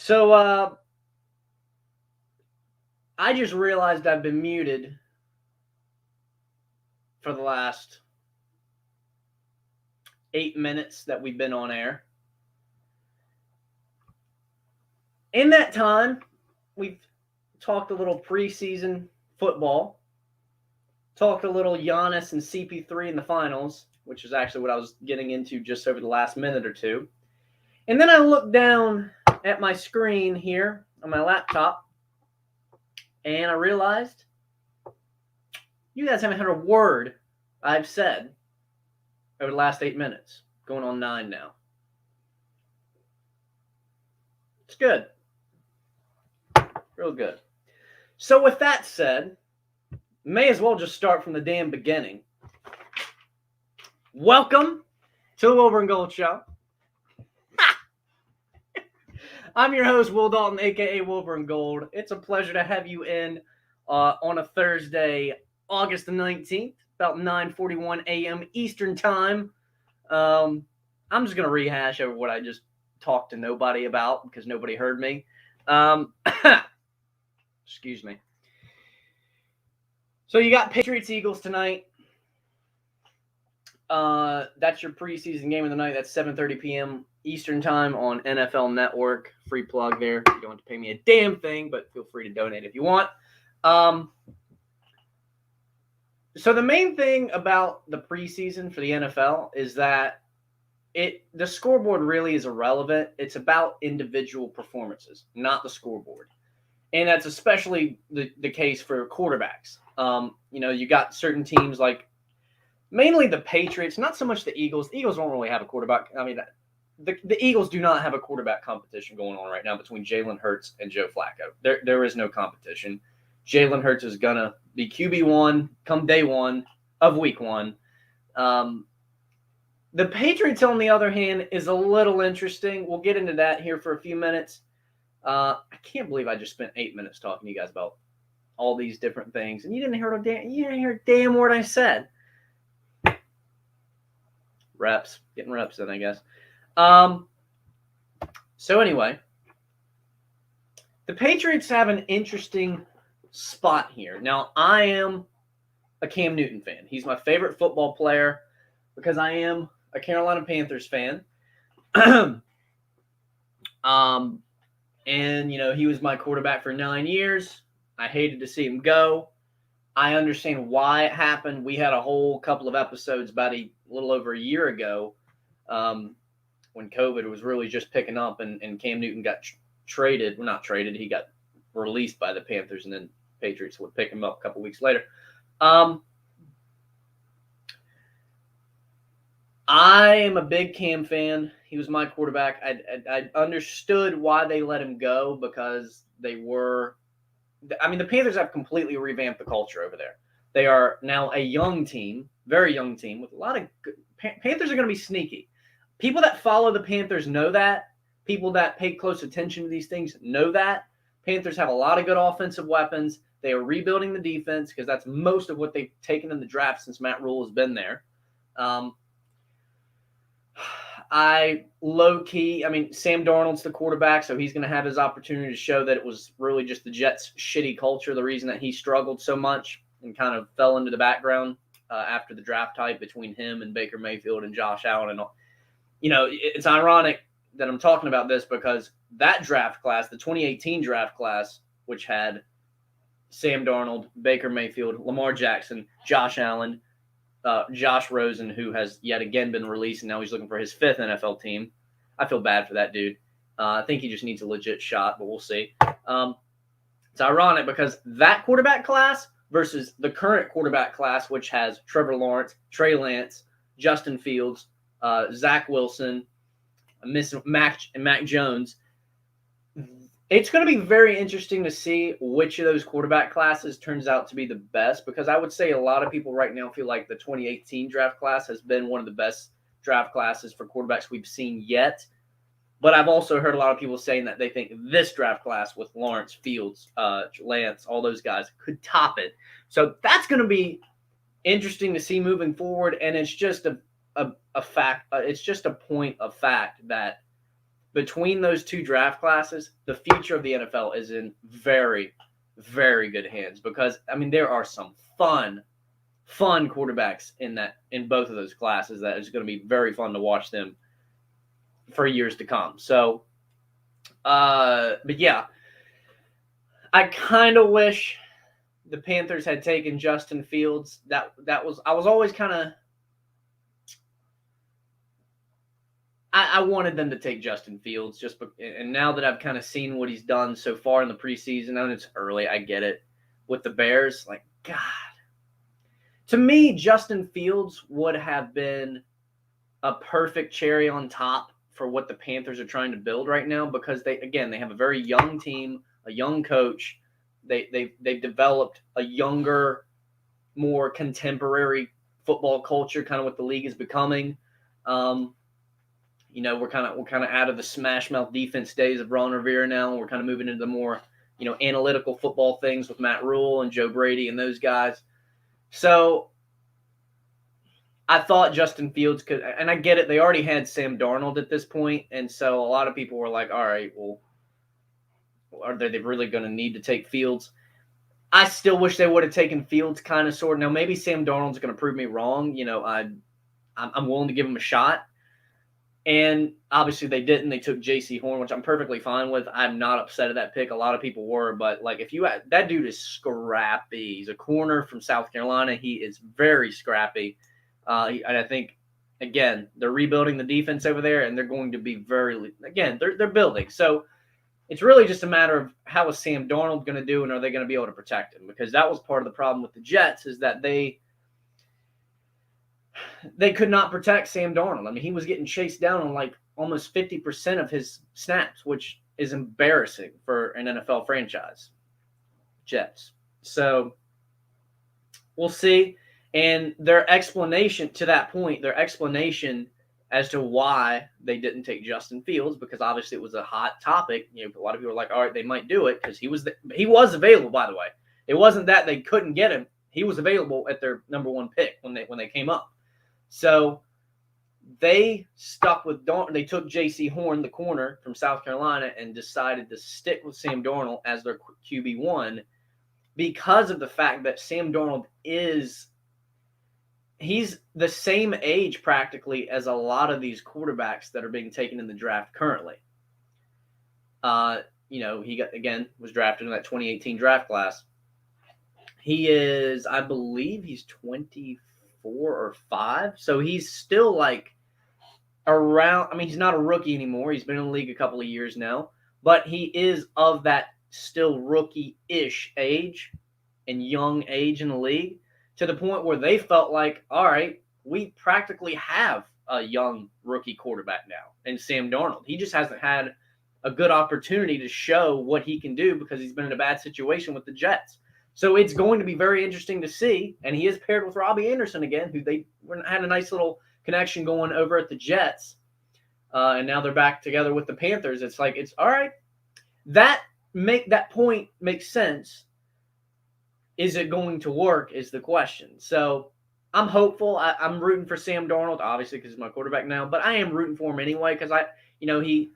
So I just realized I've been muted for the last 8 minutes that we've been on air. In that time, we've talked a little preseason football, talked a little Giannis and CP3 in the finals, which is actually what I was getting into just over the last minute or two. And then I looked down at my screen here on my laptop, and I realized you guys haven't heard a word I've said over the last 8 minutes, going on 9 now. It's good. Real good. So with that said, may as well just start from the damn beginning. Welcome to the Wilbur and Gold Show. I'm your host, Will Dalton, a.k.a. Wilbur and Gold. It's a pleasure to have you in on a Thursday, August the 19th, about 9:41 a.m. Eastern Time. I'm just going to rehash over what I just talked to nobody about because nobody heard me. Excuse me. So you got Patriots-Eagles tonight. That's your preseason game of the night. That's 7:30 p.m. Eastern Time on NFL Network. Free plug there. You don't have to pay me a damn thing, but feel free to donate if you want. So the main thing about the preseason for the NFL is that the scoreboard really is irrelevant. It's about individual performances, not the scoreboard. And that's especially the case for quarterbacks. You got certain teams like mainly the Patriots, not so much the Eagles. The Eagles don't really have a quarterback. I mean, the Eagles do not have a quarterback competition going on right now between Jalen Hurts and Joe Flacco. There is no competition. Jalen Hurts is going to be QB1 come day one of week one. The Patriots, on the other hand, is a little interesting. We'll get into that here for a few minutes. I can't believe I just spent 8 minutes talking to you guys about all these different things, and you didn't hear a damn word I said. Getting reps then, I guess. So anyway, the Patriots have an interesting spot here. Now, I am a Cam Newton fan. He's my favorite football player because I am a Carolina Panthers fan. And, he was my quarterback for 9 years. I hated to see him go. I understand why it happened. We had a whole couple of episodes about a little over a year ago when COVID was really just picking up and Cam Newton got traded. Well, not traded. He got released by the Panthers, and then Patriots would pick him up a couple weeks later. I am a big Cam fan. He was my quarterback. I understood why they let him go because the Panthers have completely revamped the culture over there. They are now a young team, very young team, with a lot of good. Panthers are going to be sneaky. People that follow the Panthers know that. People that pay close attention to these things know that. Panthers have a lot of good offensive weapons. They are rebuilding the defense because that's most of what they've taken in the draft since Matt Rule has been there. Sam Darnold's the quarterback, so he's going to have his opportunity to show that it was really just the Jets' shitty culture, the reason that he struggled so much and kind of fell into the background after the draft hype between him and Baker Mayfield and Josh Allen. And it's ironic that I'm talking about this because that draft class, the 2018 draft class, which had Sam Darnold, Baker Mayfield, Lamar Jackson, Josh Allen, Josh Rosen, who has yet again been released, and now he's looking for his 5th NFL team. I feel bad for that dude. I think he just needs a legit shot, but we'll see. It's ironic because that quarterback class versus the current quarterback class, which has Trevor Lawrence, Trey Lance, Justin Fields, Zach Wilson, Mac Jones. It's going to be very interesting to see which of those quarterback classes turns out to be the best, because I would say a lot of people right now feel like the 2018 draft class has been one of the best draft classes for quarterbacks we've seen yet. But I've also heard a lot of people saying that they think this draft class with Lawrence, Fields, Lance, all those guys could top it. So that's going to be interesting to see moving forward. And it's just a fact. It's just a point of fact that between those two draft classes, the future of the NFL is in very, very good hands because, I mean, there are some fun quarterbacks in both of those classes that is going to be very fun to watch them for years to come. So, but yeah, I kind of wish the Panthers had taken Justin Fields. I was always kind of, I wanted them to take Justin Fields and now that I've kind of seen what he's done so far in the preseason, and it's early, I get it, with the Bears, like, God. To me, Justin Fields would have been a perfect cherry on top for what the Panthers are trying to build right now because they have a very young team, a young coach. They've developed a younger, more contemporary football culture, kind of what the league is becoming. We're kind of out of the smash mouth defense days of Ron Rivera now, and we're kind of moving into the more, analytical football things with Matt Rule and Joe Brady and those guys. So I thought Justin Fields could, and I get it, they already had Sam Darnold at this point, and so a lot of people were like, all right, well, are they really going to need to take Fields? I still wish they would have taken Fields kind of sort of. Now, maybe Sam Darnold's going to prove me wrong. I'm willing to give him a shot. And obviously they didn't. They took J.C. Horn, which I'm perfectly fine with. I'm not upset at that pick. A lot of people were. But, like, that dude is scrappy. He's a corner from South Carolina. He is very scrappy. And I think, again, they're rebuilding the defense over there, and they're going to be they're building. So it's really just a matter of how is Sam Darnold going to do, and are they going to be able to protect him? Because that was part of the problem with the Jets is that they could not protect Sam Darnold. I mean, he was getting chased down on like almost 50% of his snaps, which is embarrassing for an NFL franchise. Jets. So we'll see. And their explanation to that point, as to why they didn't take Justin Fields, because obviously it was a hot topic. A lot of people were like, all right, they might do it because he was available, by the way. It wasn't that they couldn't get him. He was available at their number one pick when they came up. So they stuck with Darnold. They took J.C. Horn, the corner from South Carolina, and decided to stick with Sam Darnold as their QB1 because of the fact that Sam Darnold he's the same age practically as a lot of these quarterbacks that are being taken in the draft currently. He was drafted in that 2018 draft class. He is, I believe he's 24 or 5. So he's still like around, I mean, he's not a rookie anymore. He's been in the league a couple of years now, but he is of that still rookie-ish age and young age in the league to the point where they felt like, all right, we practically have a young rookie quarterback now in Sam Darnold. He just hasn't had a good opportunity to show what he can do because he's been in a bad situation with the Jets. So it's going to be very interesting to see. And he is paired with Robbie Anderson again, who they had a nice little connection going over at the Jets. And now they're back together with the Panthers. It's like, it's all right. That point makes sense. Is it going to work is the question. So I'm hopeful. I'm rooting for Sam Darnold, obviously, because he's my quarterback now. But I am rooting for him anyway because he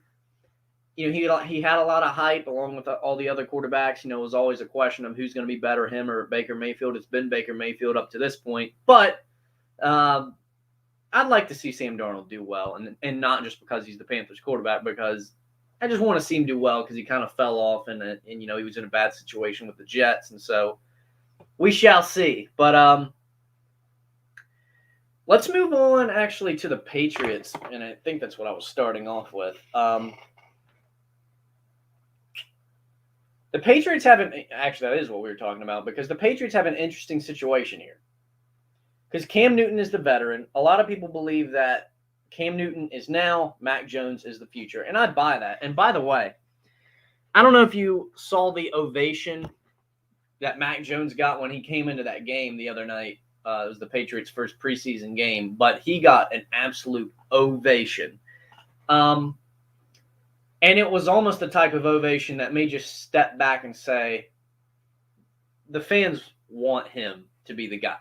had a lot of hype along with all the other quarterbacks. It was always a question of who's going to be better, him or Baker Mayfield. It's been Baker Mayfield up to this point. But I'd like to see Sam Darnold do well, and not just because he's the Panthers quarterback, because I just want to see him do well because he kind of fell off and he was in a bad situation with the Jets. And so we shall see. But let's move on actually to the Patriots, and I think that's what I was starting off with. The Patriots actually, that is what we were talking about, because the Patriots have an interesting situation here. Because Cam Newton is the veteran. A lot of people believe that Cam Newton is now, Mac Jones is the future. And I buy that. And by the way, I don't know if you saw the ovation that Mac Jones got when he came into that game the other night. It was the Patriots' first preseason game. But he got an absolute ovation. And it was almost the type of ovation that made you step back and say, the fans want him to be the guy.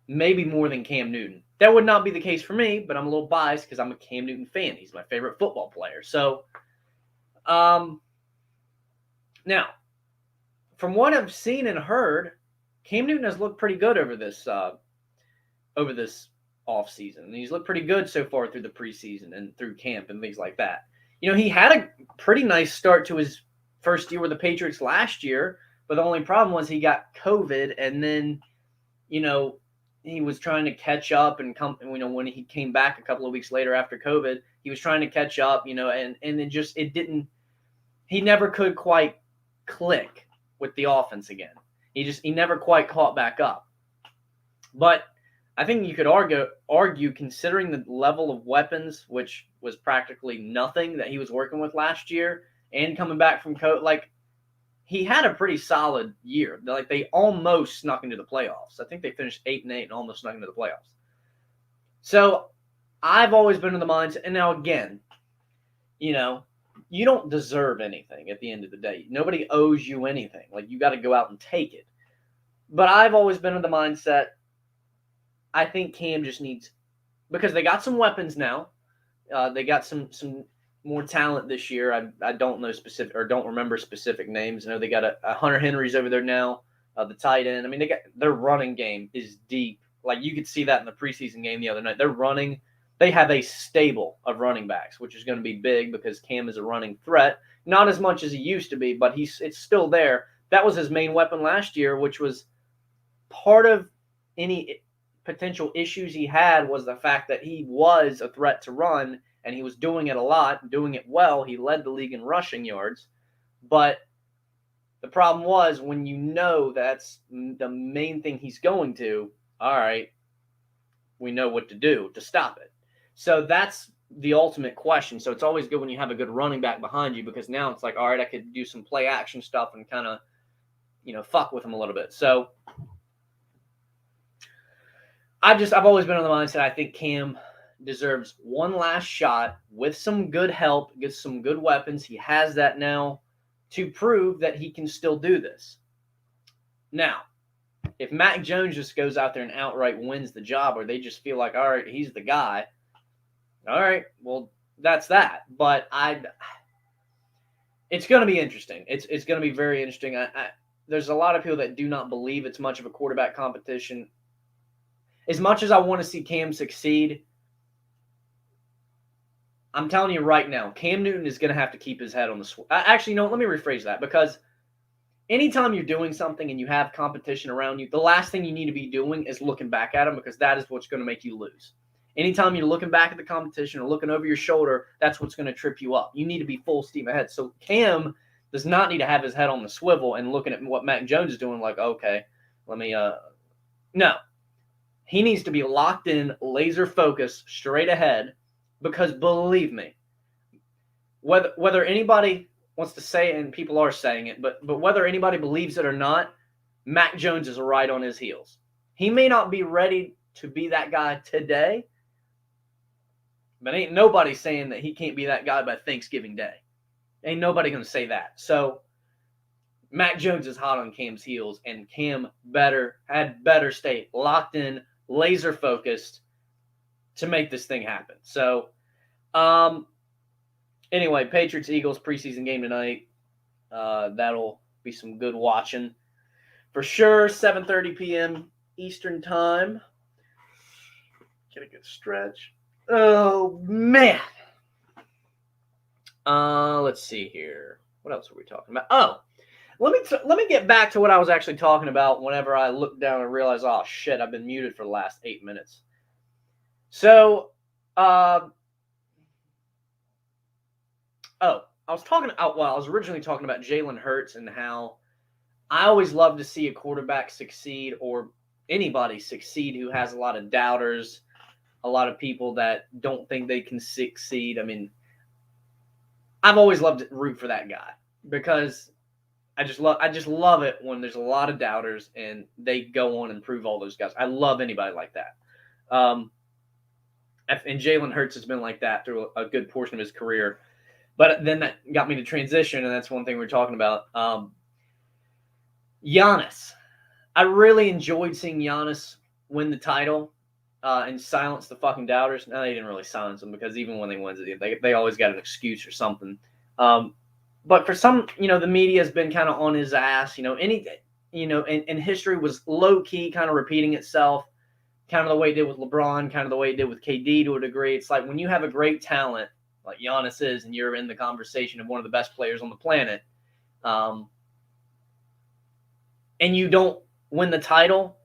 maybe more than Cam Newton. That would not be the case for me, but I'm a little biased because I'm a Cam Newton fan. He's my favorite football player. So, now, from what I've seen and heard, Cam Newton has looked pretty good over this offseason. And he's looked pretty good so far through the preseason and through camp and things like that. He had a pretty nice start to his first year with the Patriots last year, but the only problem was he got COVID, and then, he was trying to catch up and come, when he came back a couple of weeks later after COVID, he was trying to catch up, and then just, he never could quite click with the offense again. He never quite caught back up. But I think you could argue, considering the level of weapons, which was practically nothing that he was working with last year, and coming back from COVID, he had a pretty solid year. They almost snuck into the playoffs. I think they finished 8-8 and almost snuck into the playoffs. So I've always been in the mindset, and now again, you don't deserve anything at the end of the day. Nobody owes you anything. You got to go out and take it. But I've always been in the mindset, I think Cam just needs, because they got some weapons now. They got some more talent this year. I don't know specific, or don't remember specific names. I know they got a Hunter Henry's over there now, the tight end. I mean, their running game is deep. You could see that in the preseason game the other night. They have a stable of running backs, which is going to be big because Cam is a running threat. Not as much as he used to be, but it's still there. That was his main weapon last year, which was part of any potential issues he had, was the fact that he was a threat to run, and he was doing it a lot, doing it well. He led the league in rushing yards. But the problem was, when that's the main thing he's going to, all right, we know what to do to stop it. So that's the ultimate question. So it's always good when you have a good running back behind you, because now it's all right, I could do some play action stuff and kind of, fuck with him a little bit. So I've always been on the mindset, I think Cam deserves one last shot with some good help, get some good weapons. He has that now to prove that he can still do this. Now, if Mac Jones just goes out there and outright wins the job, or they just feel all right, he's the guy, all right, well, that's that. But it's going to be interesting. It's going to be very interesting. There's a lot of people that do not believe it's much of a quarterback competition. As much as I want to see Cam succeed, I'm telling you right now, Cam Newton is going to have to keep his head on the swivel. Actually, no, let me rephrase that, because anytime you're doing something and you have competition around you, the last thing you need to be doing is looking back at them, because that is what's going to make you lose. Anytime you're looking back at the competition or looking over your shoulder, that's what's going to trip you up. You need to be full steam ahead. So Cam does not need to have his head on the swivel and looking at what Mac Jones is doing okay, let me no. He needs to be locked in, laser focused, straight ahead, because believe me, whether anybody wants to say it, and people are saying it, but whether anybody believes it or not, Mac Jones is right on his heels. He may not be ready to be that guy today, but ain't nobody saying that he can't be that guy by Thanksgiving Day. Ain't nobody going to say that. So Mac Jones is hot on Cam's heels, and Cam had better stay locked in, laser focused to make this thing happen. So, anyway, Patriots-Eagles preseason game tonight. That'll be some good watching. For sure, 7:30 p.m. Eastern time. Get a good stretch. Oh, man. Let's see here. What else were we talking about? Oh, let me get back to what I was actually talking about whenever I looked down and realized, oh, shit, I've been muted for the last 8 minutes. So, I was originally talking about Jalen Hurts and how I always love to see a quarterback succeed, or anybody succeed who has a lot of doubters, a lot of people that don't think they can succeed. I mean, I've always loved to root for that guy, because I just love it when there's a lot of doubters and they go on and prove all those guys. I love anybody like that. And Jalen Hurts has been like that through a good portion of his career. But then that got me to transition, and that's one thing we're talking about. Giannis. I really enjoyed seeing Giannis win the title and silence the fucking doubters. No, they didn't really silence them because even when they win it, they always got an excuse or something. But for some, the media has been kind of on his ass. And history was low key, kind of repeating itself, kind of the way it did with LeBron, kind of the way it did with KD to a degree. It's like when you have a great talent like Giannis is, and you're in the conversation of one of the best players on the planet, and you don't win the title,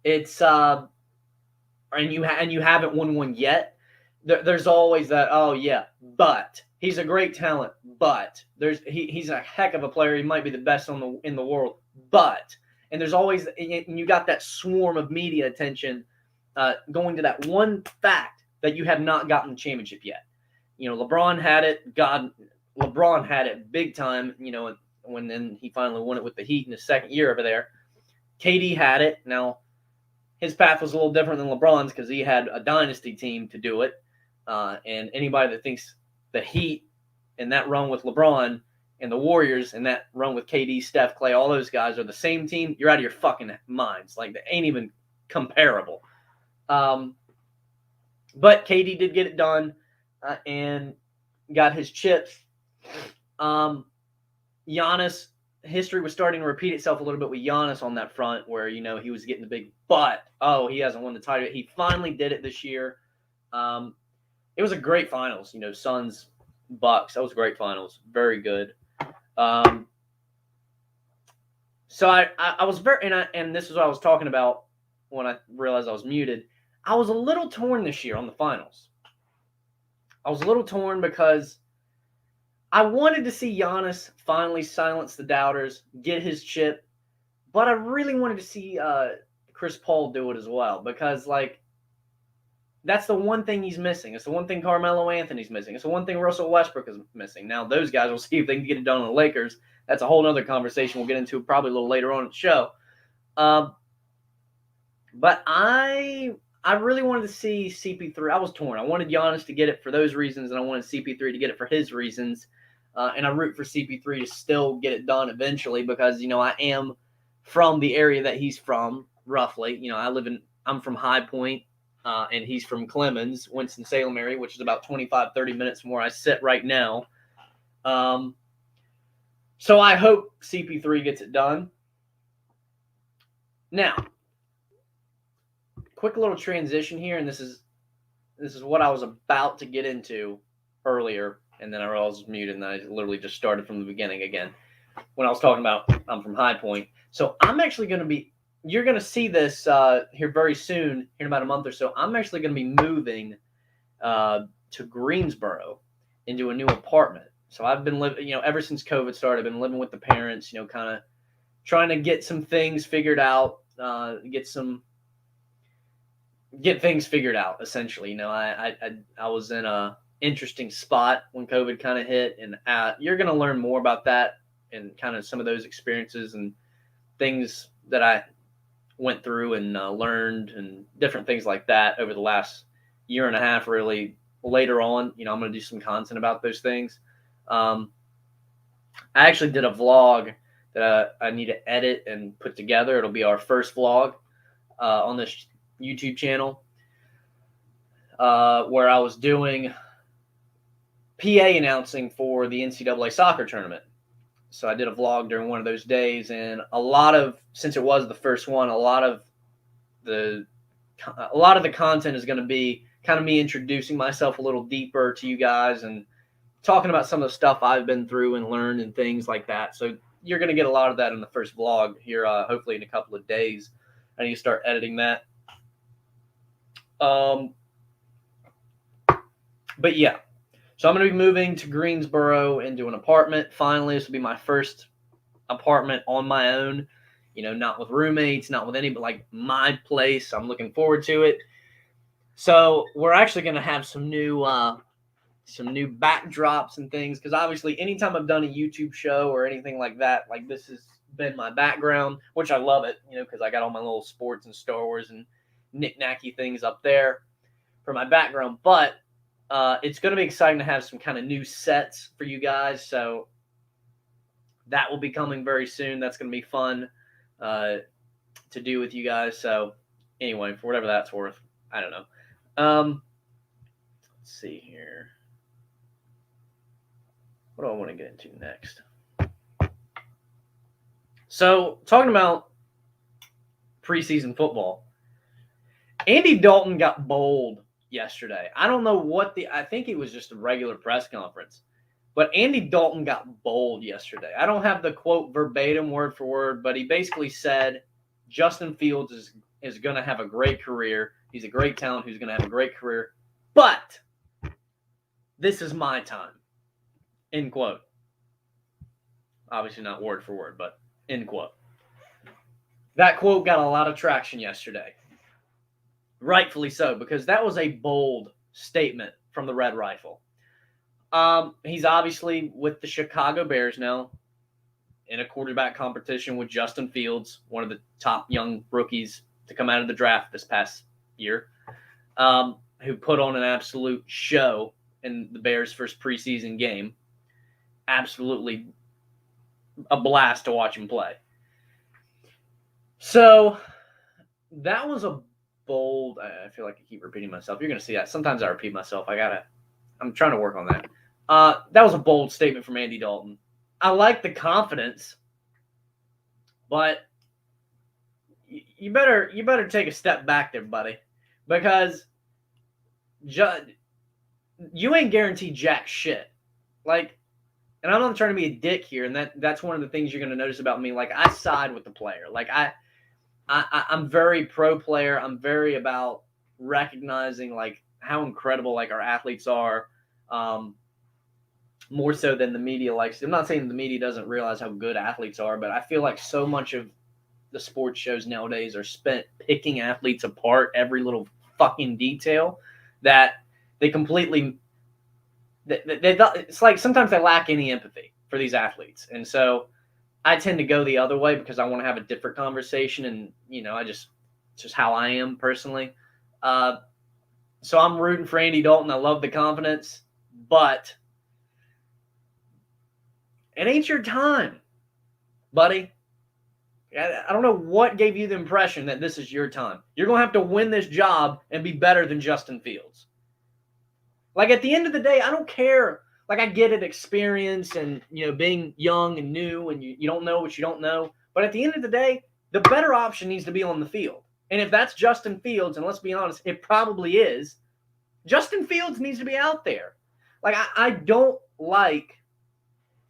it's and you haven't won one yet. There's always that, oh yeah, but he's a great talent, but he's a heck of a player. He might be the best in the world, but, and there's always, and you got that swarm of media attention going to that one fact that you have not gotten the championship yet. LeBron had it. LeBron had it big time. When then he finally won it with the Heat in his second year over there. KD had it. Now, his path was a little different than LeBron's because he had a dynasty team to do it. And anybody that thinks the Heat and that run with LeBron and the Warriors and that run with KD, Steph, Clay, all those guys are the same team, you're out of your fucking minds. Like, they ain't even comparable. But KD did get it done and got his chips. Giannis, history was starting to repeat itself a little bit with Giannis on that front where, he was getting the big but. Oh, he hasn't won the title. He finally did it this year. It was a great finals, Suns, Bucks. That was great finals. Very good. So I was very, and this is what I was talking about when I realized I was muted. I was a little torn this year on the finals. I was a little torn because I wanted to see Giannis finally silence the doubters, get his chip, but I really wanted to see Chris Paul do it as well because, that's the one thing he's missing. It's the one thing Carmelo Anthony's missing. It's the one thing Russell Westbrook is missing. Now, those guys will see if they can get it done on the Lakers. That's a whole other conversation we'll get into probably a little later on in the show. But I really wanted to see CP3. I was torn. I wanted Giannis to get it for those reasons, and I wanted CP3 to get it for his reasons. And I root for CP3 to still get it done eventually because, I am from the area that he's from, roughly. I'm from High Point. And he's from Clemens, Winston-Salem area, which is about 25, 30 minutes from where I sit right now. So I hope CP3 gets it done. Now, quick little transition here, and this is what I was about to get into earlier, and then I was muted, and I literally just started from the beginning again when I was talking about I'm from High Point. So I'm actually going to be, you're going to see this here very soon, here in about a month or so. I'm actually going to be moving to Greensboro into a new apartment. So I've been living, ever since COVID started, I've been living with the parents, kind of trying to get some things figured out, get things figured out, essentially. I was in a interesting spot when COVID kind of hit, and you're going to learn more about that and kind of some of those experiences and things that I went through and learned and different things like that over the last year and a half, really. Later on, I'm going to do some content about those things. I actually did a vlog that I need to edit and put together. It'll be our first vlog on this YouTube channel where I was doing PA announcing for the NCAA soccer tournament. So I did a vlog during one of those days, and since it was the first one, a lot of the content is going to be kind of me introducing myself a little deeper to you guys and talking about some of the stuff I've been through and learned and things like that. So you're going to get a lot of that in the first vlog here, hopefully in a couple of days. I need to start editing that. But yeah. So I'm going to be moving to Greensboro into an apartment. Finally, this will be my first apartment on my own, not with roommates, not with anybody, like my place. I'm looking forward to it. So we're actually going to have some new backdrops and things, because obviously anytime I've done a YouTube show or anything like that, like this has been my background, which I love it, because I got all my little sports and Star Wars and knick-knacky things up there for my background. But it's going to be exciting to have some kind of new sets for you guys. So that will be coming very soon. That's going to be fun to do with you guys. So Anyway, for whatever that's worth, I don't know. Let's see here. What do I want to get into next? So, talking about preseason football, Andy Dalton got bold yesterday. I don't know I think it was just a regular press conference, but Andy Dalton got bold yesterday. I don't have the quote verbatim word for word, but he basically said Justin Fields is going to have a great career. He's a great talent who's going to have a great career, but this is my time, end quote. Obviously not word for word, but end quote. That quote got a lot of traction yesterday. Rightfully so, because that was a bold statement from the Red Rifle. He's obviously with the Chicago Bears now in a quarterback competition with Justin Fields, one of the top young rookies to come out of the draft this past year, who put on an absolute show in the Bears' first preseason game. Absolutely a blast to watch him play. So that was a bold. I feel like I keep repeating myself. You're going to see that. Sometimes I repeat myself. I'm trying to work on that. That was a bold statement from Andy Dalton. I like the confidence, but you better take a step back there, buddy, because you ain't guaranteed jack shit. Like, and I'm not trying to be a dick here, and that's one of the things you're going to notice about me. Like, I side with the player. Like, I'm very pro player. I'm very about recognizing like how incredible like our athletes are, more so than the media likes. I'm not saying the media doesn't realize how good athletes are, but I feel like so much of the sports shows nowadays are spent picking athletes apart, every little fucking detail, that they completely. It's like sometimes they lack any empathy for these athletes, and so I tend to go the other way because I want to have a different conversation, and it's just how I am personally. So I'm rooting for Andy Dalton. I love the confidence, but it ain't your time, buddy. I don't know what gave you the impression that this is your time. You're going to have to win this job and be better than Justin Fields. Like, at the end of the day, I don't care. Like, I get it, experience and, being young and new and you don't know what you don't know. But at the end of the day, the better option needs to be on the field. And if that's Justin Fields, and let's be honest, it probably is, Justin Fields needs to be out there. Like, I don't like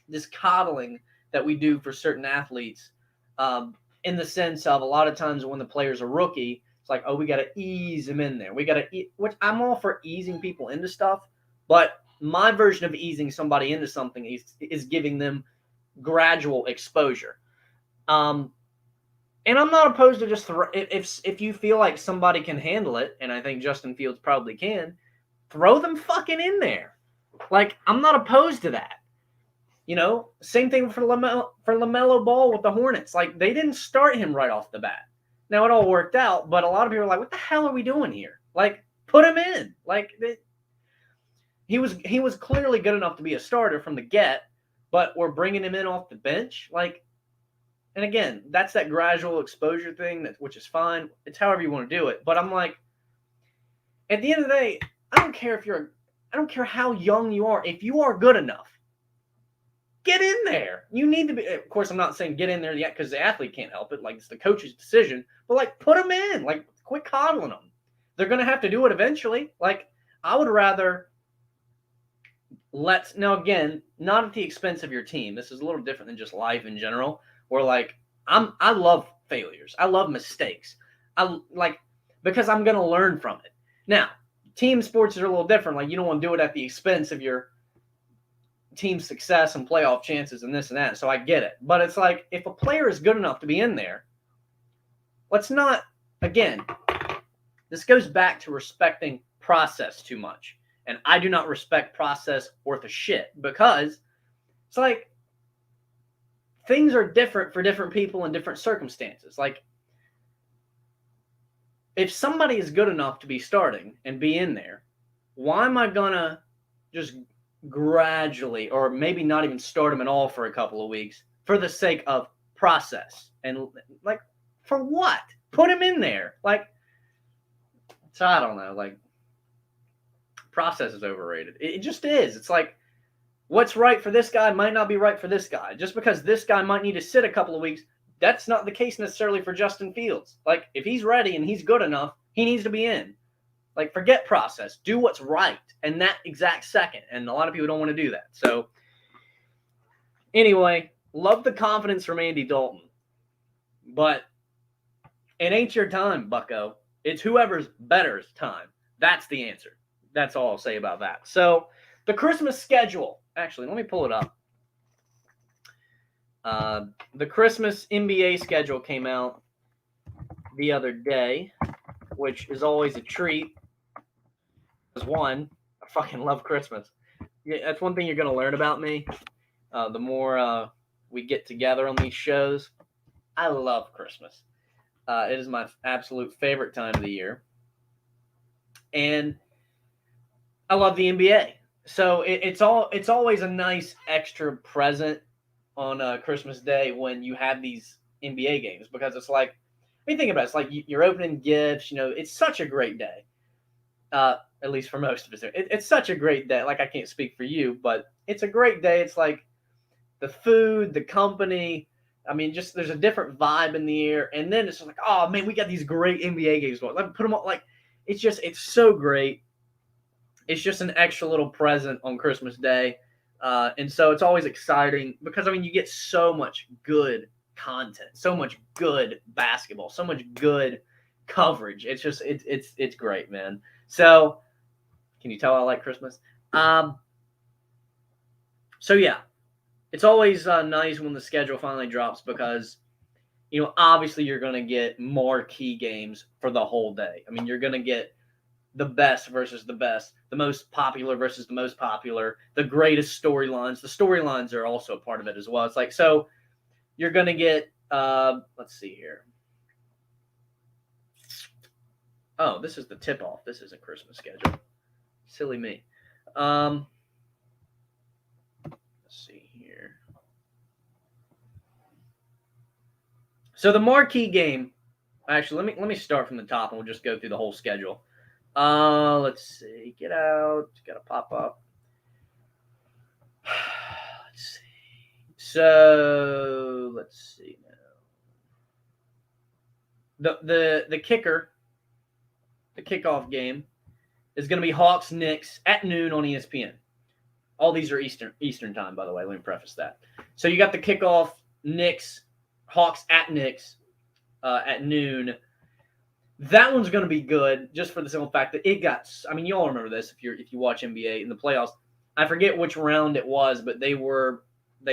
this coddling that we do for certain athletes, in the sense of a lot of times when the player's a rookie, it's like, oh, we got to ease him in there. We got to, which I'm all for easing people into stuff, but my version of easing somebody into something is giving them gradual exposure. And I'm not opposed to just if you feel like somebody can handle it, and I think Justin Fields probably can, throw them fucking in there. Like, I'm not opposed to that. Same thing for LaMelo Ball with the Hornets. Like, they didn't start him right off the bat. Now, it all worked out, but a lot of people are like, what the hell are we doing here? Like, put him in. Like, he was clearly good enough to be a starter from the get, but we're bringing him in off the bench. Like, and again, that's that gradual exposure thing, which is fine. It's however you want to do it. But I'm like, at the end of the day, I don't care how young you are. If you are good enough, get in there. You need to be. Of course, I'm not saying get in there yet because the athlete can't help it. Like, it's the coach's decision. But, like, put them in. Like, quit coddling them. They're going to have to do it eventually. Like, I would rather now, again, not at the expense of your team. This is a little different than just life in general. Where, like, I love failures. I love mistakes. Because I'm going to learn from it. Now, team sports are a little different. Like, you don't want to do it at the expense of your team's success and playoff chances and this and that. So I get it. But it's like, if a player is good enough to be in there, let's not, again, this goes back to respecting process too much. And I do not respect process worth a shit, because it's like things are different for different people in different circumstances. Like, if somebody is good enough to be starting and be in there, why am I going to just gradually, or maybe not even start him at all for a couple of weeks for the sake of process? And, like, for what? Put him in there. Like, So I don't know. Like, process is overrated. It just is. It's like, what's right for this guy might not be right for this guy. Just because this guy might need to sit a couple of weeks, that's not the case necessarily for Justin Fields. Like, if he's ready and he's good enough, he needs to be in. Like, forget process. Do what's right in that exact second. And a lot of people don't want to do that. So, anyway, love the confidence from Andy Dalton. But it ain't your time, bucko. It's whoever's better's time. That's the answer. That's all I'll say about that. So, the Christmas schedule. Actually, let me pull it up. The Christmas NBA schedule came out the other day, which is always a treat. One, I fucking love Christmas. Yeah, that's one thing you're going to learn about me. The more we get together on these shows, I love Christmas. It is my absolute favorite time of the year. And I love the NBA. So it's always a nice extra present on Christmas Day when you have these NBA games, because it's like, I mean, think about it. It's like you're opening gifts. You know, it's such a great day. At least for most of us. It's such a great day. Like, I can't speak for you, but it's a great day. It's like the food, the company. I mean, just there's a different vibe in the air. And then it's just like, oh man, we got these great NBA games going. Let me put them on. Like, it's so great. It's just an extra little present on Christmas Day. And so it's always exciting because, I mean, you get so much good content, so much good basketball, so much good coverage. It's just, it's great, man. So, can you tell I like Christmas? So yeah, it's always nice when the schedule finally drops because, you know, obviously you're going to get marquee games for the whole day. I mean, you're going to get the best versus the best, the most popular versus the most popular, the greatest storylines. The storylines are also a part of it as well. It's like, so you're going to get, let's see here. Oh, this is the tip-off. This isn't Christmas schedule. Silly me. Let's see here. So the marquee game, actually, let me start from the top and we'll just go through the whole schedule. Let's see. Get out. Got to pop up. Let's see. So let's see now. The kicker, the kickoff game, is going to be Hawks Knicks at noon on ESPN. All these are Eastern time, by the way. Let me preface that. So you got the kickoff Hawks at Knicks at noon. That one's going to be good just for the simple fact that it got. I mean, you all remember this if you watch NBA in the playoffs. I forget which round it was, but they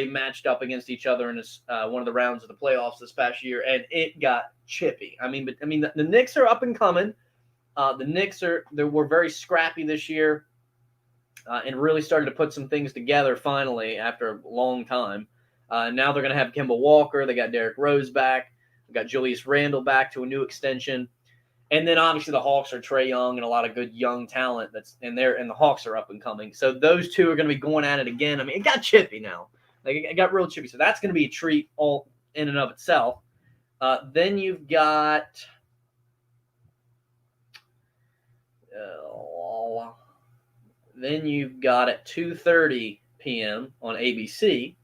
matched up against each other in one of the rounds of the playoffs this past year, and it got chippy. The Knicks are up and coming. The Knicks were very scrappy this year, and really started to put some things together finally after a long time. Now they're going to have Kemba Walker. They got Derrick Rose back. They got Julius Randle back to a new extension. And then obviously the Hawks are Trae Young and a lot of good young talent that's in there, and the Hawks are up and coming. So those two are going to be going at it again. I mean, it got chippy now. Like, it got real chippy. So that's going to be a treat all in and of itself. Then you've got at 2:30 p.m. on ABC,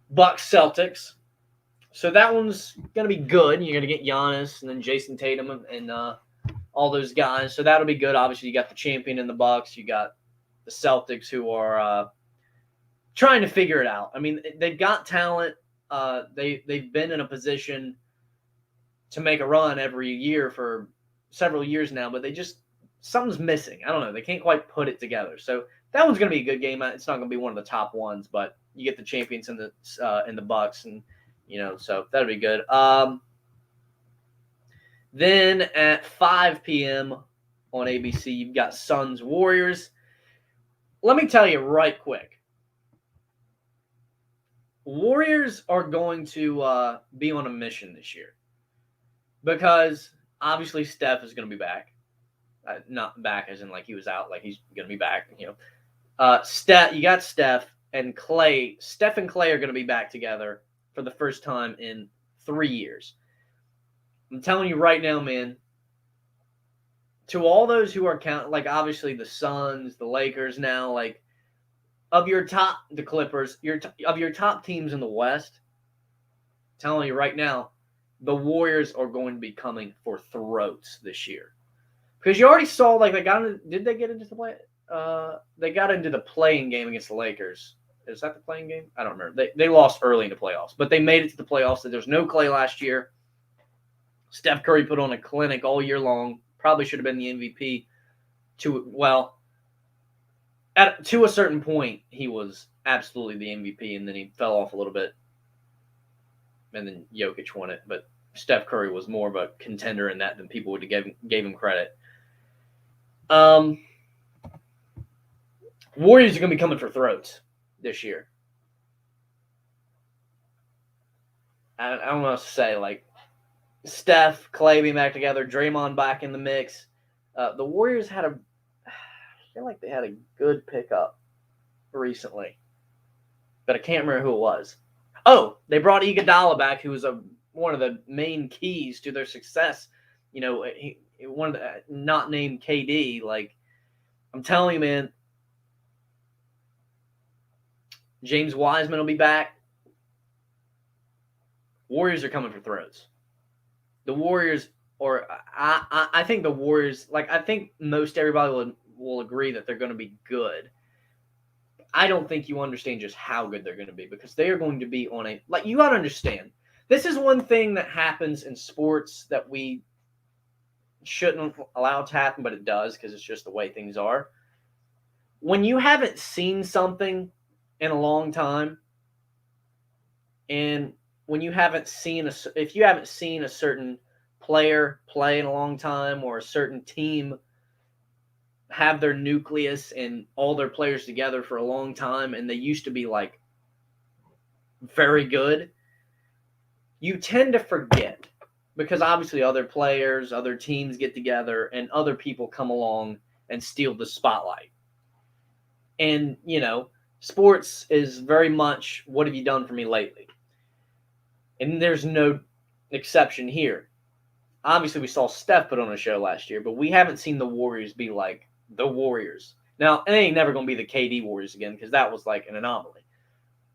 Bucks Celtics. So that one's going to be good. You're going to get Giannis and then Jason Tatum and all those guys. So that'll be good. Obviously, you got the champion in the Bucks. You got the Celtics who are trying to figure it out. I mean, they've got talent. They've been in a position to make a run every year for several years now, but something's missing. I don't know. They can't quite put it together. So that one's going to be a good game. It's not going to be one of the top ones, but you get the champions in the Bucks, and so that'll be good. Then at 5 p.m. on ABC, you've got Suns Warriors. Let me tell you right quick. Warriors are going to be on a mission this year because obviously Steph is going to be back. Not back as in like he was out, like he's going to be back. You got Steph and Clay. Steph and Clay are going to be back together for the first time in 3 years. I'm telling you right now, man, to all those who are like obviously the Suns, the Lakers now, like of your top, the Clippers, of your top teams in the West, I'm telling you right now, the Warriors are going to be coming for throats this year. Because you already saw, like, did they get into the play? They got into the playing game against the Lakers. Is that the playing game? I don't remember. They lost early in the playoffs, but they made it to the playoffs. There was no Clay last year. Steph Curry put on a clinic all year long. Probably should have been the MVP. To a certain point, he was absolutely the MVP, and then he fell off a little bit. And then Jokic won it, but Steph Curry was more of a contender in that than people would have gave him credit. Warriors are going to be coming for throats this year. I don't know what to say. Like, Steph, Clay being back together, Draymond back in the mix. The Warriors I feel like they had a good pickup recently, but I can't remember who it was. Oh, they brought Iguodala back, who was one of the main keys to their success. You know, one of the not named KD. Like, I'm telling you, man, James Wiseman will be back. Warriors are coming for throats. The Warriors, or I think the Warriors, like, I think most everybody will agree that they're going to be good. I don't think you understand just how good they're going to be, because they are going to be on a, like, you got to understand. This is one thing that happens in sports that we shouldn't allow to happen, but it does, because it's just the way things are. When you haven't seen something in a long time, and when you haven't seen if you haven't seen a certain player play in a long time, or a certain team have their nucleus and all their players together for a long time, and they used to be like very good, you tend to forget, because obviously other players, other teams get together, and other people come along and steal the spotlight. And, you know, sports is very much, what have you done for me lately? And there's no exception here. Obviously, we saw Steph put on a show last year, but we haven't seen the Warriors be like the Warriors. Now, it ain't never going to be the KD Warriors again, because that was like an anomaly.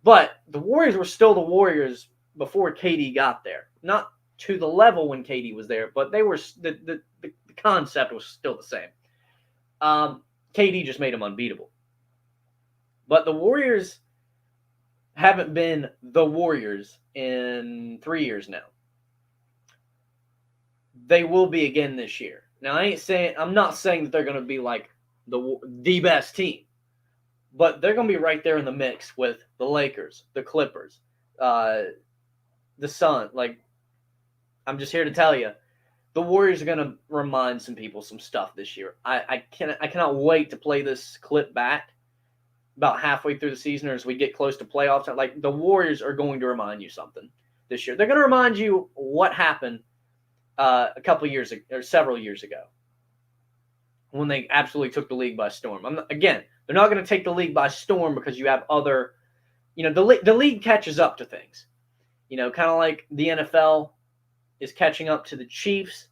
But the Warriors were still the Warriors before KD got there. Not to the level when KD was there, but they were the concept was still the same. KD just made them unbeatable. But the Warriors haven't been the Warriors in 3 years now. They will be again this year. Now, I'm not saying that they're going to be like the best team, but they're going to be right there in the mix with the Lakers, the Clippers, the Sun. Like, I'm just here to tell you, the Warriors are going to remind some people some stuff this year. I cannot wait to play this clip back about halfway through the season, or as we get close to playoffs. Like, the Warriors are going to remind you something this year. They're going to remind you what happened a couple years or several years ago, when they absolutely took the league by storm. They're not going to take the league by storm, because you have other, the league catches up to things. Kind of like the NFL is catching up to the Chiefs.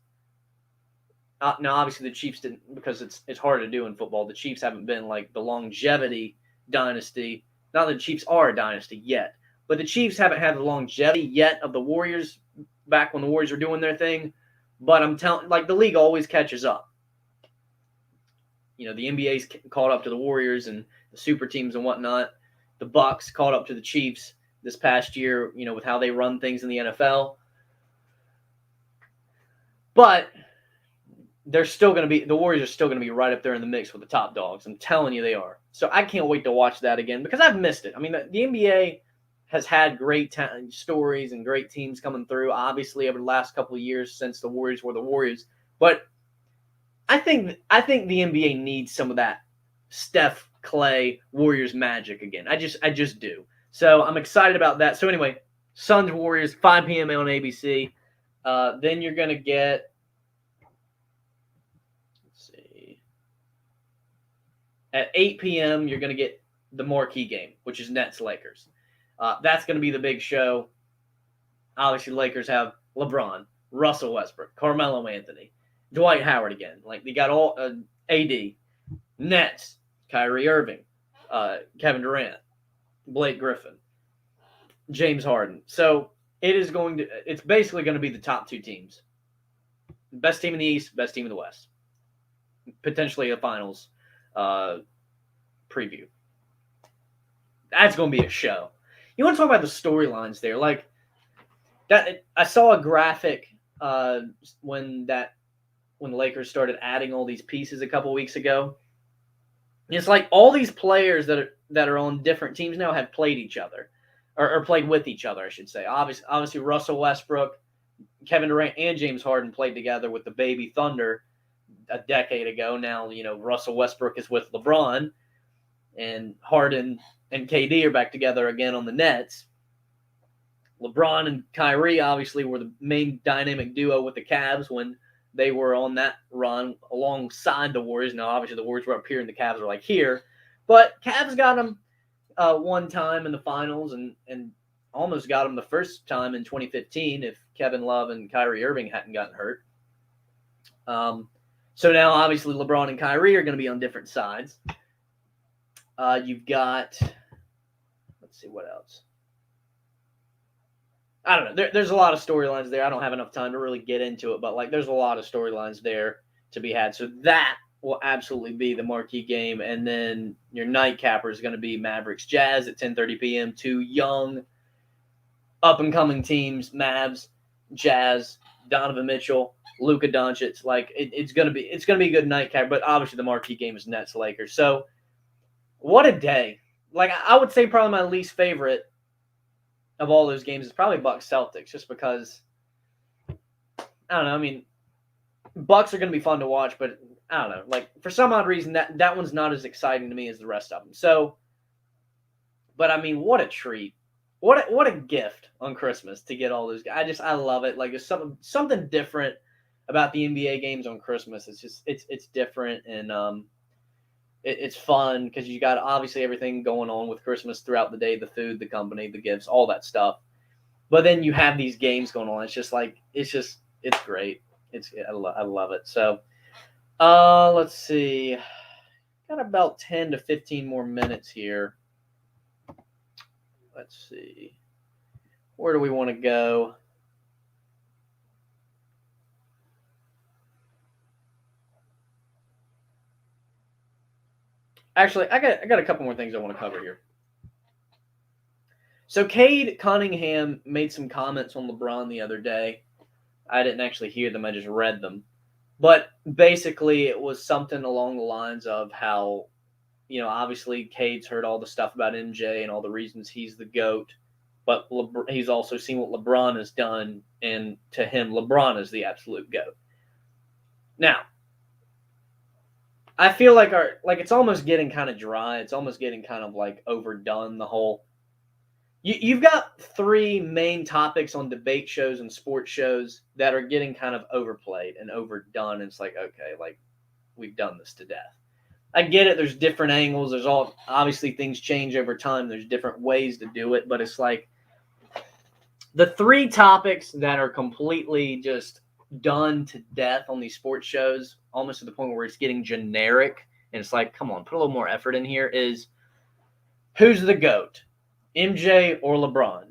Now, obviously, the Chiefs didn't, because it's hard to do in football. The Chiefs haven't been like the longevity dynasty. Not that the Chiefs are a dynasty yet, but the Chiefs haven't had the longevity yet of the Warriors back when the Warriors were doing their thing. But I'm telling, like, the league always catches up. The NBA's caught up to the Warriors and the super teams and whatnot. The Bucks caught up to the Chiefs this past year, with how they run things in the NFL. But the Warriors are still going to be right up there in the mix with the top dogs. I'm telling you they are. So I can't wait to watch that again, because I've missed it. I mean, the NBA has had great stories and great teams coming through, obviously, over the last couple of years since the Warriors were the Warriors. But I think the NBA needs some of that Steph, Clay, Warriors magic again. I just do. So I'm excited about that. So anyway, Suns Warriors, 5 p.m. on ABC. Then you're going to get, at 8 p.m., you're going to get the marquee game, which is Nets Lakers. That's going to be the big show. Obviously, Lakers have LeBron, Russell Westbrook, Carmelo Anthony. Dwight Howard again. Like, you got all AD, Nets, Kyrie Irving, Kevin Durant, Blake Griffin, James Harden. So it's basically going to be the top two teams. Best team in the East, best team in the West. Potentially a finals preview. That's going to be a show. You want to talk about the storylines there? Like that, I saw a graphic when the Lakers started adding all these pieces a couple weeks ago. It's like all these players that are on different teams now have played each other, or played with each other, I should say. Obviously, Russell Westbrook, Kevin Durant, and James Harden played together with the Baby Thunder a decade ago. Now, Russell Westbrook is with LeBron, and Harden and KD are back together again on the Nets. LeBron and Kyrie obviously were the main dynamic duo with the Cavs when they were on that run alongside the Warriors. Now, obviously, the Warriors were up here and the Cavs were like here. But Cavs got them one time in the finals and almost got them the first time in 2015 if Kevin Love and Kyrie Irving hadn't gotten hurt. So now, obviously, LeBron and Kyrie are going to be on different sides. You've got, let's see, what else? I don't know. There's a lot of storylines there. I don't have enough time to really get into it, but there's a lot of storylines there to be had. So that will absolutely be the marquee game. And then your nightcapper is going to be Mavericks Jazz at 10:30 p.m. Two young, up-and-coming teams, Mavs, Jazz, Donovan Mitchell, Luka Doncic. It's going to be a good nightcap, but obviously the marquee game is Nets Lakers. So what a day. I would say probably my least favorite of all those games is probably Bucks Celtics, just because I don't know. I mean, Bucks are going to be fun to watch, but I don't know. For some odd reason, that one's not as exciting to me as the rest of them. So, but I mean, what a treat! What a gift on Christmas to get all those guys. I love it. There's something different about the NBA games on Christmas. It's different, and it's fun because you got obviously everything going on with Christmas throughout the day, the food, the company, the gifts, all that stuff. But then you have these games going on. It's great. I love it. So let's see. Got about 10 to 15 more minutes here. Let's see. Where do we want to go? Actually, I got a couple more things I want to cover here. So Cade Cunningham made some comments on LeBron the other day. I didn't actually hear them. I just read them. But basically, it was something along the lines of how, obviously Cade's heard all the stuff about MJ and all the reasons he's the GOAT. But he's also seen what LeBron has done. And to him, LeBron is the absolute GOAT. Now, I feel like it's almost getting kind of dry. It's almost getting kind of overdone. The whole you've got three main topics on debate shows and sports shows that are getting kind of overplayed and overdone. And it's okay, we've done this to death. I get it. There's different angles. There's obviously things change over time. There's different ways to do it, but it's the three topics that are completely just done to death on these sports shows, almost to the point where it's getting generic, and it's come on, put a little more effort in here, is who's the GOAT, MJ or LeBron?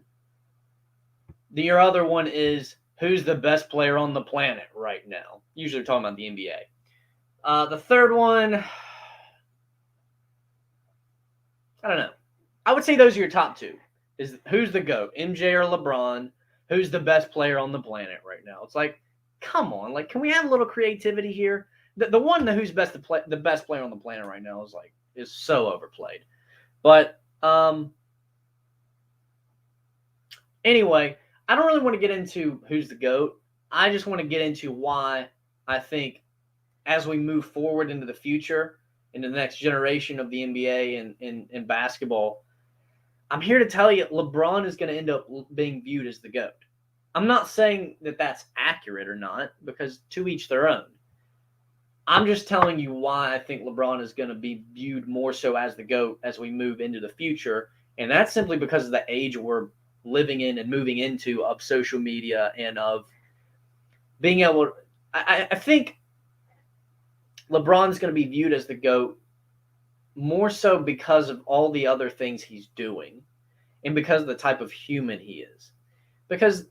Your other one is who's the best player on the planet right now? Usually we're talking about the NBA. The third one, I don't know. I would say those are your top two. Is who's the GOAT, MJ or LeBron? Who's the best player on the planet right now? It's come on, can we have a little creativity here? The one who's the best player on the planet right now is so overplayed. But anyway, I don't really want to get into who's the GOAT. I just want to get into why I think as we move forward into the future, into the next generation of the NBA and basketball, I'm here to tell you LeBron is going to end up being viewed as the GOAT. I'm not saying that that's accurate or not, because to each their own. I'm just telling you why I think LeBron is going to be viewed more so as the GOAT as we move into the future. And that's simply because of the age we're living in and moving into of social media and of being able to, I think LeBron's going to be viewed as the GOAT more so because of all the other things he's doing and because of the type of human he is. Because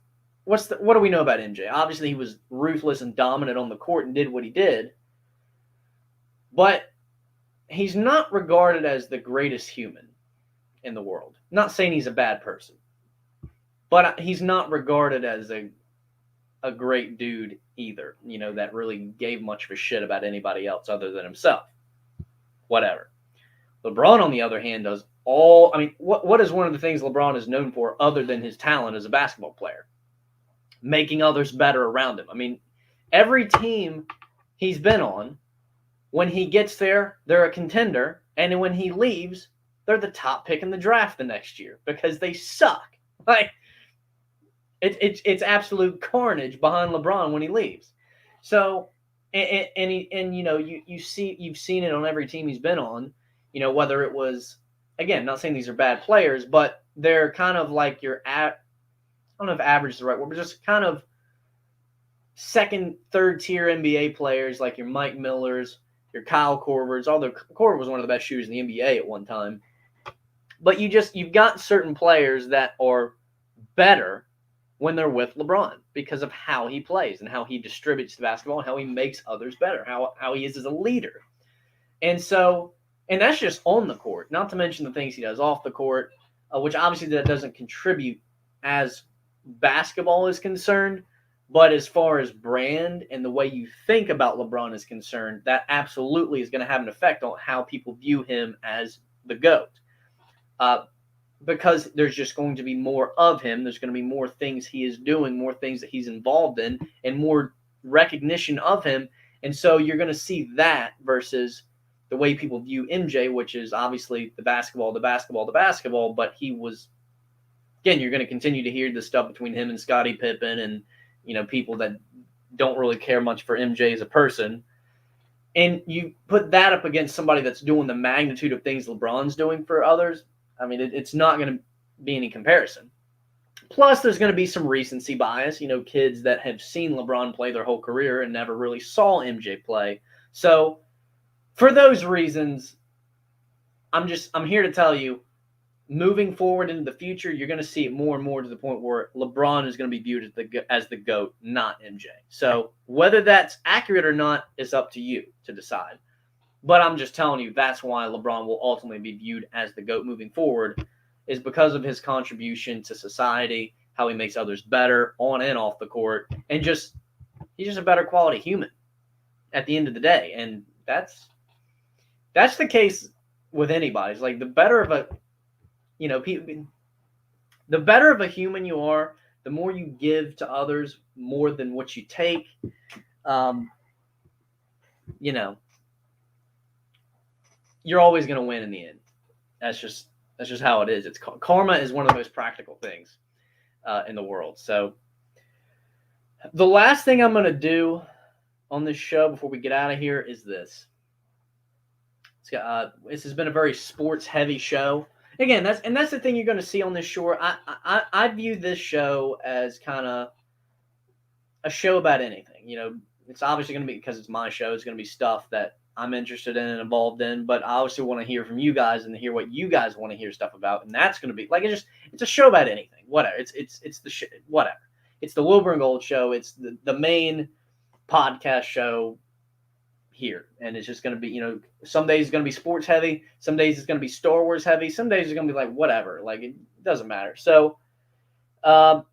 what do we know about MJ? Obviously, he was ruthless and dominant on the court and did what he did. But he's not regarded as the greatest human in the world. I'm not saying he's a bad person. But he's not regarded as a great dude either, that really gave much of a shit about anybody else other than himself. Whatever. LeBron, on the other hand, does what is one of the things LeBron is known for other than his talent as a basketball player? Making others better around him. Every team he's been on, when he gets there, they're a contender, and when he leaves, they're the top pick in the draft the next year because they suck. It's absolute carnage behind LeBron when he leaves. So, you've seen it on every team he's been on. Whether it was, again, not saying these are bad players, but they're kind of like I don't know if average is the right word, but just kind of second, third tier NBA players like your Mike Millers, your Kyle Korvers. Although Korver was one of the best shooters in the NBA at one time, but you've got certain players that are better when they're with LeBron because of how he plays and how he distributes the basketball and how he makes others better, how he is as a leader. And that's just on the court, not to mention the things he does off the court, which obviously that doesn't contribute as basketball is concerned, but as far as brand and the way you think about LeBron is concerned, that absolutely is going to have an effect on how people view him as the GOAT. Because there's just going to be more of him. There's going to be more things he is doing, more things that he's involved in, and more recognition of him. And so you're going to see that versus the way people view MJ, which is obviously the basketball. But he was, again, you're going to continue to hear the stuff between him and Scottie Pippen and, people that don't really care much for MJ as a person. And you put that up against somebody that's doing the magnitude of things LeBron's doing for others. It's not going to be any comparison. Plus, there's going to be some recency bias, kids that have seen LeBron play their whole career and never really saw MJ play. So, for those reasons, I'm here to tell you, moving forward into the future, you're going to see it more and more to the point where LeBron is going to be viewed as the GOAT, not MJ. So, whether that's accurate or not is up to you to decide. But I'm just telling you, that's why LeBron will ultimately be viewed as the GOAT moving forward, is because of his contribution to society, how he makes others better on and off the court, and he's just a better quality human at the end of the day. And that's the case with anybody. It's like the better of a human you are, the more you give to others more than what you take. You're always going to win in the end. That's just how it is. It's karma is one of the most practical things in the world. So the last thing I'm going to do on this show before we get out of here is this. This has been a very sports heavy show. Again, that's the thing you're going to see on this show. I view this show as kind of a show about anything. It's obviously going to be, because it's my show, it's going to be stuff that I'm interested in and involved in, but I also want to hear from you guys and hear what you guys want to hear stuff about, and that's going to be it's a show about anything, whatever. It's the whatever. It's the Wilbur and Gold show. It's the main podcast show here, and it's just going to be, some days it's going to be sports heavy, some days it's going to be Star Wars heavy, some days it's going to be whatever, it doesn't matter. So, let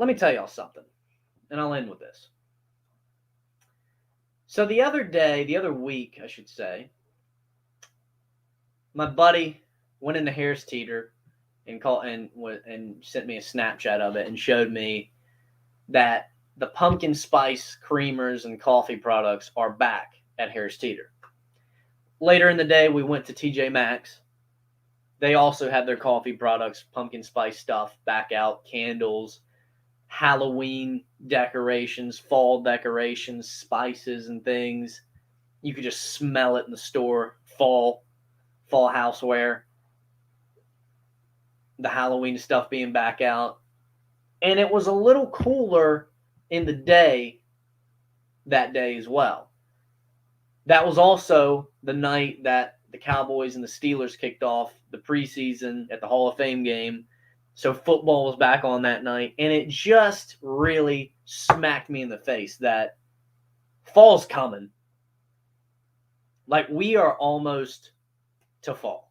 me tell y'all something, and I'll end with this. So the other week, I should say, my buddy went into Harris Teeter and sent me a Snapchat of it and showed me that the pumpkin spice creamers and coffee products are back at Harris Teeter. Later in the day, we went to TJ Maxx. They also had their coffee products, pumpkin spice stuff back out, candles, Halloween decorations, fall decorations, spices and things. You could just smell it in the store. Fall houseware. The Halloween stuff being back out. And it was a little cooler in the day that day as well. that was also the night that the Cowboys and the Steelers kicked off the preseason at the Hall of Fame game. So football was back on that night, and it just really smacked me in the face that fall's coming. Like, we are almost to fall.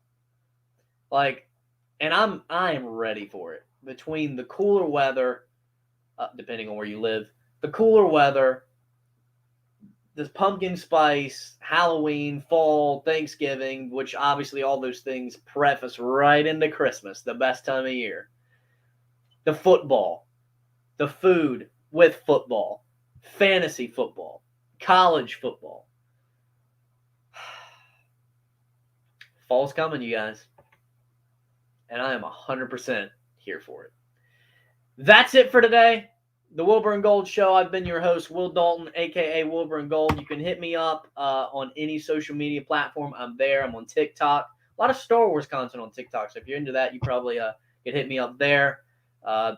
Like, and I am ready for it. Between the cooler weather, depending on where you live, the cooler weather, the pumpkin spice, Halloween, fall, Thanksgiving, which obviously all those things preface right into Christmas, the best time of year. The football, the food with football, fantasy football, college football. Fall's coming, you guys. And I am 100% here for it. That's it for today. The Wilbur and Gold Show. I've been your host, Will Dalton, a.k.a. Wilbur and Gold. You can hit me up on any social media platform. I'm there. I'm on TikTok. A lot of Star Wars content on TikTok. So if you're into that, you probably can hit me up there.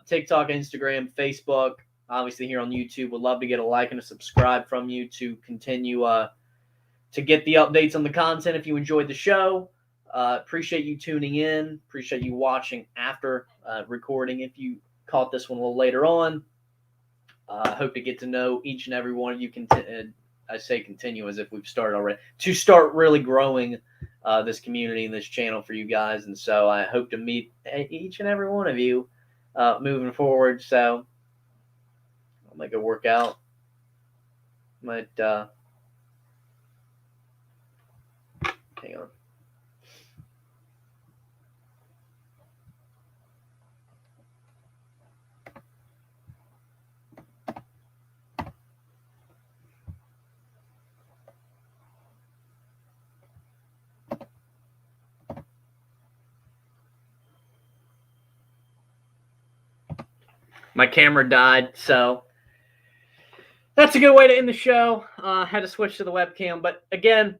TikTok, Instagram, Facebook. Obviously here on YouTube. Would love to get a like and a subscribe from you to continue to get the updates on the content if you enjoyed the show. Appreciate you tuning in. Appreciate you watching after recording if you caught this one a little later on. I hope to get to know each and every one of you. I say continue as if we've started already. To start really growing this community and this channel for you guys. And so I hope to meet each and every one of you moving forward. So I'll make it work out. Might hang on. My camera died, so that's a good way to end the show. Had to switch to the webcam, but again,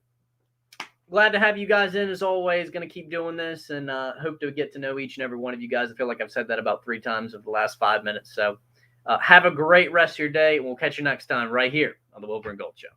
glad to have you guys in as always. Going to keep doing this, and hope to get to know each and every one of you guys. I feel like I've said that about 3 times over the last 5 minutes. So have a great rest of your day, and we'll catch you next time right here on the Wilbur and Gold Show.